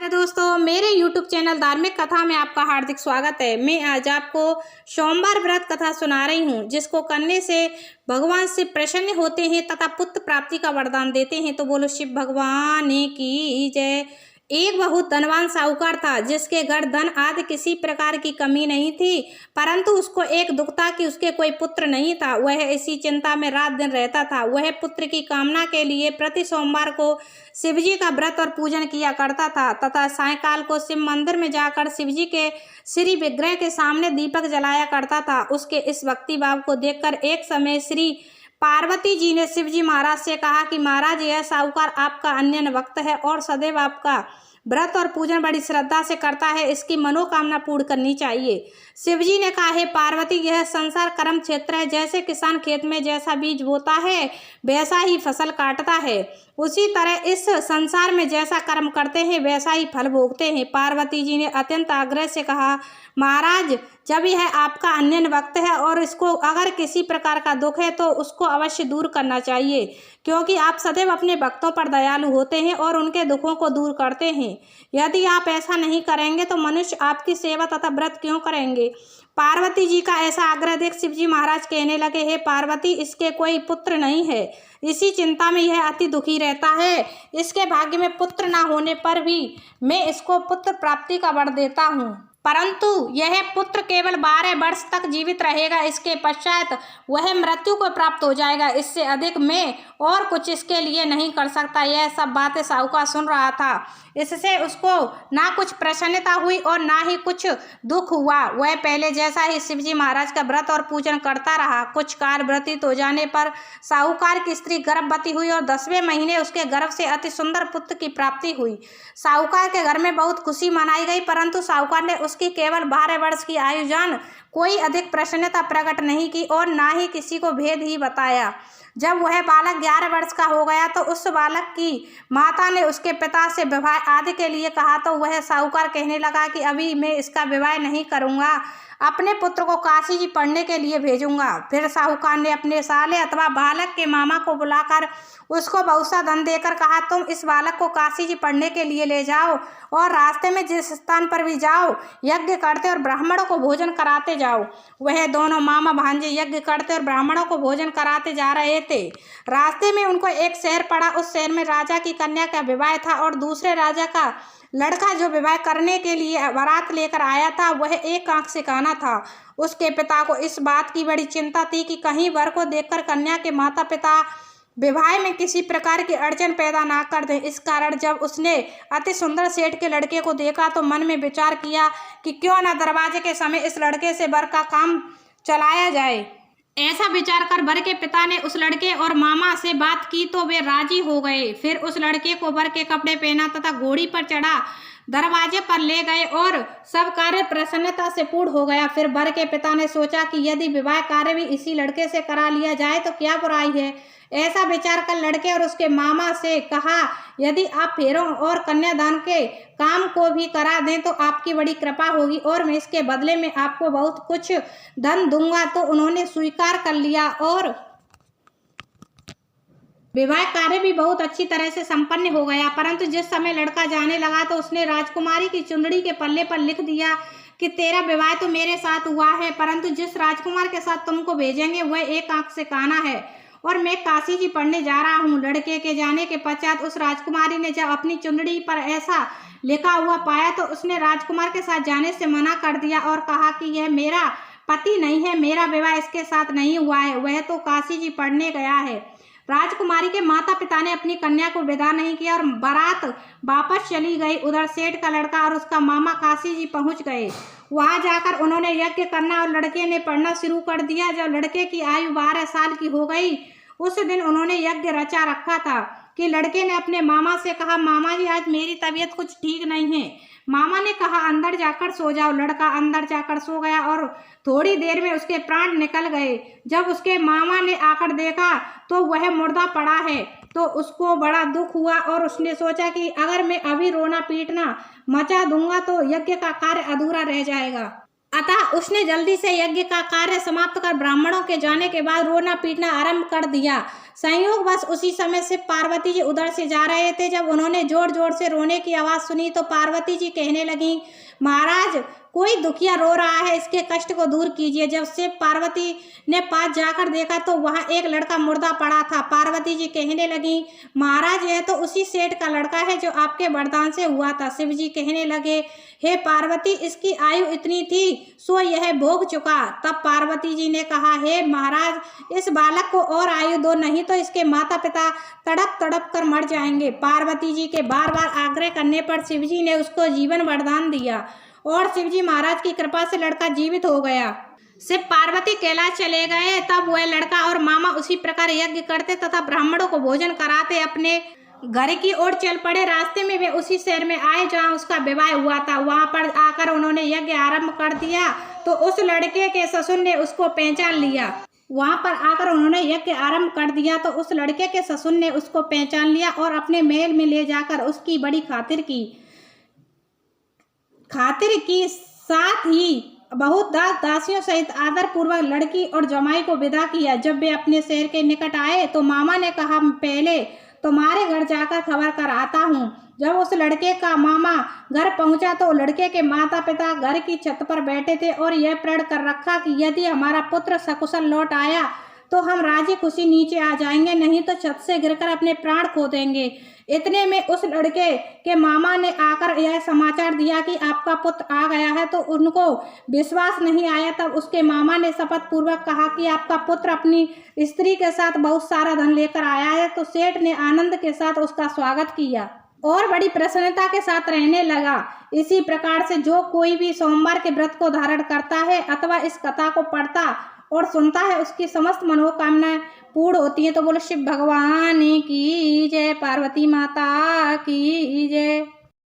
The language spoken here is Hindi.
है दोस्तों, मेरे YouTube चैनल धार्मिक कथा में आपका हार्दिक स्वागत है। मैं आज आपको सोमवार व्रत कथा सुना रही हूँ, जिसको करने से भगवान शिव प्रसन्न होते हैं तथा पुत्र प्राप्ति का वरदान देते हैं। तो बोलो शिव भगवान की जय। एक बहुत धनवान साहूकार था, जिसके घर धन आदि किसी प्रकार की कमी नहीं थी, परंतु उसको एक दुख था कि उसके कोई पुत्र नहीं था। वह इसी चिंता में रात दिन रहता था। वह पुत्र की कामना के लिए प्रति सोमवार को शिवजी का व्रत और पूजन किया करता था तथा सायंकाल को शिव मंदिर में जाकर शिवजी के श्री विग्रह के सामने दीपक जलाया करता था। उसके इस भक्ति भाव को देखकर एक समय श्री पार्वती जी ने शिवजी महाराज से कहा कि महाराज, यह साहूकार आपका अन्य भक्त है और सदैव आपका व्रत और पूजन बड़ी श्रद्धा से करता है, इसकी मनोकामना पूर्ण करनी चाहिए। शिवजी ने कहा, हे पार्वती, यह संसार कर्म क्षेत्र है। जैसे किसान खेत में जैसा बीज बोता है वैसा ही फसल काटता है, उसी तरह इस संसार में जैसा कर्म करते हैं वैसा ही फल भोगते हैं। पार्वती जी ने अत्यंत आग्रह से कहा, महाराज, जब यह आपका अन्य भक्त है और इसको अगर किसी प्रकार का दुख है तो उसको अवश्य दूर करना चाहिए, क्योंकि आप सदैव अपने भक्तों पर दयालु होते हैं और उनके दुखों को दूर करते हैं। यदि आप ऐसा नहीं करेंगे तो मनुष्य आपकी सेवा तथा व्रत क्यों करेंगे। पार्वती जी का ऐसा आग्रह देख शिवजी महाराज कहने लगे, हे पार्वती, इसके कोई पुत्र नहीं है, इसी चिंता में यह अति दुखी रहता है। इसके भाग्य में पुत्र ना होने पर भी मैं इसको पुत्र प्राप्ति का वर देता हूँ, परंतु यह पुत्र केवल 12 वर्ष तक जीवित रहेगा। इसके पश्चात वह मृत्यु को प्राप्त हो जाएगा। इससे अधिक मैं और कुछ इसके लिए नहीं कर सकता। यह सब बातें साहूकार सुन रहा था। इससे उसको ना कुछ प्रसन्नता हुई और ना ही कुछ दुख हुआ। वह पहले जैसा ही शिवजी महाराज का व्रत और पूजन करता रहा। कुछ काल व्यतीत हो जाने पर साहूकार की स्त्री गर्भवती हुई और 10वें महीने उसके गर्भ से अति सुंदर पुत्र की प्राप्ति हुई। साहूकार के घर में बहुत खुशी मनाई गई, परंतु साहूकार ने उसकी केवल 12 वर्ष की आयु जान कोई अधिक प्रसन्नता प्रकट नहीं की और ना ही किसी को भेद ही बताया। जब वह बालक 11 वर्ष का हो गया तो उस बालक की माता ने उसके पिता से विवाह आदि के लिए कहा, तो वह साहूकार कहने लगा कि अभी मैं इसका विवाह नहीं करूंगा, अपने पुत्र को काशी जी पढ़ने के लिए भेजूंगा। फिर साहूकार ने अपने साले अथवा बालक के मामा को बुलाकर उसको बहुत सा धन देकर कहा, तुम इस बालक को काशी जी पढ़ने के लिए ले जाओ और रास्ते में जिस स्थान पर भी जाओ यज्ञ करते और ब्राह्मणों को भोजन कराते जाओ। वह दोनों मामा भांजे यज्ञ करते और ब्राह्मणों को भोजन कराते जा रहे थे। रास्ते में उनको एक शहर पड़ा। उस शहर में राजा की कन्या का विवाह था और दूसरे राजा का लड़का जो विवाह करने के लिए बारात लेकर आया था वह एक आंख से काना था। उसके पिता को इस बात की बड़ी चिंता थी कि कहीं वर को देखकर कन्या के माता पिता विवाह में किसी प्रकार की अड़चन पैदा ना कर दें। इस कारण जब उसने अति सुंदर सेठ के लड़के को देखा तो मन में विचार किया कि क्यों ना दरवाजे के समय इस लड़के से वर का काम चलाया जाए। ऐसा विचार कर वर के पिता ने उस लड़के और मामा से बात की तो वे राजी हो गए। फिर उस लड़के को वर के कपड़े पहना तथा घोड़ी पर चढ़ा दरवाजे पर ले गए और सब कार्य प्रसन्नता से पूर्ण हो गया। फिर वर के पिता ने सोचा कि यदि विवाह कार्य भी इसी लड़के से करा लिया जाए तो क्या बुराई है। ऐसा विचार कर लड़के और उसके मामा से कहा, यदि आप फेरों और कन्यादान के काम को भी करा दें तो आपकी बड़ी कृपा होगी और मैं इसके बदले में आपको बहुत कुछ धन दूंगा। तो उन्होंने स्वीकार कर लिया और विवाह कार्य भी बहुत अच्छी तरह से संपन्न हो गया। परंतु जिस समय लड़का जाने लगा तो उसने राजकुमारी की चुंदड़ी के पल्ले पर लिख दिया कि तेरा विवाह तो मेरे साथ हुआ है, परंतु जिस राजकुमार के साथ तुमको भेजेंगे वह एक आंख से काना है और मैं काशी जी पढ़ने जा रहा हूँ। लड़के के जाने के पश्चात उस राजकुमारी ने जब अपनी चुंदड़ी पर ऐसा लिखा हुआ पाया तो उसने राजकुमार के साथ जाने से मना कर दिया और कहा कि यह मेरा पति नहीं है, मेरा विवाह इसके साथ नहीं हुआ है, वह तो काशी जी पढ़ने गया है। राजकुमारी के माता पिता ने अपनी कन्या को विदा नहीं किया और बारात वापस चली गई। उधर सेठ का लड़का और उसका मामा काशी जी पहुंच गए। वहां जाकर उन्होंने यज्ञ करना और लड़के ने पढ़ना शुरू कर दिया। जब लड़के की आयु 12 साल की हो गई उस दिन उन्होंने यज्ञ रचा रखा था कि लड़के ने अपने मामा से कहा, मामा जी, आज मेरी तबीयत कुछ ठीक नहीं है। मामा ने कहा, अंदर जाकर सो जाओ। लड़का अंदर जाकर सो गया और थोड़ी देर में उसके प्राण निकल गए। जब उसके मामा ने आकर देखा तो वह मुर्दा पड़ा है तो उसको बड़ा दुख हुआ और उसने सोचा कि अगर मैं अभी रोना पीटना मचा दूंगा तो यज्ञ का कार्य अधूरा रह जाएगा। अतः उसने जल्दी से यज्ञ का कार्य समाप्त कर ब्राह्मणों के जाने के बाद रोना पीटना आरंभ कर दिया। संयोगवश उसी समय से पार्वती जी उधर से जा रहे थे। जब उन्होंने जोर जोर से रोने की आवाज़ सुनी तो पार्वती जी कहने लगी, महाराज कोई दुखिया रो रहा है, इसके कष्ट को दूर कीजिए। जब शिव पार्वती ने पास जाकर देखा तो वहाँ एक लड़का मुर्दा पड़ा था। पार्वती जी कहने लगी, महाराज यह तो उसी सेठ का लड़का है जो आपके वरदान से हुआ था। शिव जी कहने लगे, हे पार्वती, इसकी आयु इतनी थी सो यह भोग चुका। तब पार्वती जी ने कहा, हे महाराज, इस बालक को और आयु दो, नहीं तो इसके माता पिता तड़प तड़प कर मर जाएंगे। पार्वती जी के बार बार आग्रह करने पर शिव जी ने उसको जीवन वरदान दिया और शिवजी महाराज की कृपा से लड़का जीवित हो गया। शिव पार्वती कैलाश चले गए। तब वह लड़का और मामा उसी प्रकार यज्ञ करते तथा ब्राह्मणों को भोजन कराते अपने घर की ओर चल पड़े। रास्ते में वे उसी शहर में आए जहां उसका विवाह हुआ था। वहां पर आकर उन्होंने यज्ञ आरंभ कर दिया तो उस लड़के के ससुर ने उसको पहचान लिया। वहां पर आकर उन्होंने यज्ञ आरंभ कर दिया तो उस लड़के के ससुर ने उसको पहचान लिया और अपने महल में ले जाकर उसकी बड़ी खातिर की साथ ही बहुत दास दासियों सहित आदर पूर्वक लड़की और जमाई को विदा किया। जब वे अपने शहर के निकट आए तो मामा ने कहा, पहले तुम्हारे घर जाकर खबर कर आता हूँ। जब उस लड़के का मामा घर पहुंचा तो लड़के के माता पिता घर की छत पर बैठे थे और यह प्रण कर रखा कि यदि हमारा पुत्र सकुशल लौट आया तो हम राजी खुशी नीचे आ जाएंगे, नहीं तो छत से गिरकर अपने प्राण खो देंगे। इतने में उस लड़के के मामा ने आकर यह समाचार दिया कि आपका पुत्र आ गया है तो उनको विश्वास नहीं आया। तब उसके मामा ने शपथ पूर्वक कहा कि आपका पुत्र अपनी स्त्री के साथ बहुत सारा धन लेकर आया है। तो सेठ ने आनंद के साथ उसका स्वागत किया और बड़ी प्रसन्नता के साथ रहने लगा। इसी प्रकार से जो कोई भी सोमवार के व्रत को धारण करता है अथवा इस कथा को पढ़ता और सुनता है उसकी समस्त मनोकामनाएं पूर्ण होती है। तो बोलो शिव भगवान की जय, पार्वती माता की जय।